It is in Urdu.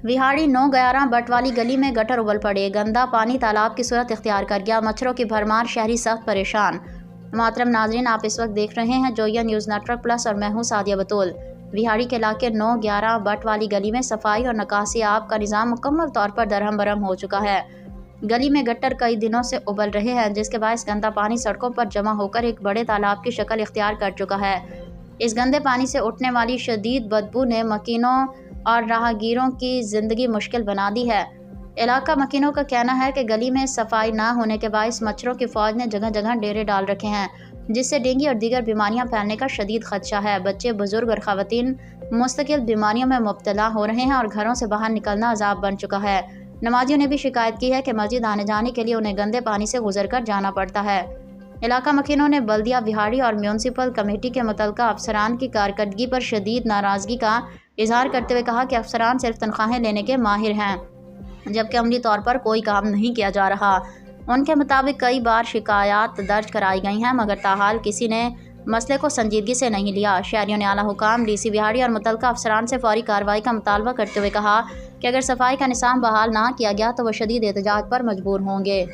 وہاڑی 9/11 بٹ والی گلی میں گٹر ابل پڑے، گندا پانی تالاب کی صورت اختیار کر گیا، مچھروں کی بھرمار، شہری سخت پریشان۔ محترم ناظرین، آپ اس وقت دیکھ رہے ہیں جویا نیوز نیٹ ورک پلس اور میں ہوں سعدیہ بطول۔ وہاڑی کے علاقے 9/11 بٹ والی گلی میں صفائی اور نکاسی آب کا نظام مکمل طور پر درہم برہم ہو چکا ہے۔ گلی میں گٹر کئی دنوں سے ابل رہے ہیں، جس کے باعث گندا پانی سڑکوں پر جمع ہو کر ایک بڑے تالاب کی شکل اختیار کر چکا ہے۔ اس گندے پانی سے اٹھنے والی شدید بدبو نے مکینوں اور راہگیروں کی زندگی مشکل بنا دی ہے۔ علاقہ مکینوں کا کہنا ہے کہ گلی میں صفائی نہ ہونے کے باعث مچھروں کی فوج نے جگہ جگہ ڈیرے ڈال رکھے ہیں، جس سے ڈینگی اور دیگر بیماریاں پھیلنے کا شدید خدشہ ہے۔ بچے، بزرگ اور خواتین مستقل بیماریوں میں مبتلا ہو رہے ہیں اور گھروں سے باہر نکلنا عذاب بن چکا ہے۔ نمازیوں نے بھی شکایت کی ہے کہ مسجد آنے جانے کے لیے انہیں گندے پانی سے گزر کر جانا پڑتا ہے۔ علاقہ مکینوں نے بلدیہ وہاڑی اور میونسپل کمیٹی کے متعلقہ افسران کی کارکردگی پر شدید ناراضگی کا اظہار کرتے ہوئے کہا کہ افسران صرف تنخواہیں لینے کے ماہر ہیں، جبکہ عملی طور پر کوئی کام نہیں کیا جا رہا۔ ان کے مطابق کئی بار شکایات درج کرائی گئی ہیں، مگر تاحال کسی نے مسئلے کو سنجیدگی سے نہیں لیا۔ شہریوں نے اعلیٰ حکام، ڈی سی وہاڑی اور متعلقہ افسران سے فوری کارروائی کا مطالبہ کرتے ہوئے کہا کہ اگر صفائی کا نظام بحال نہ کیا گیا تو وہ شدید احتجاج پر مجبور ہوں گے۔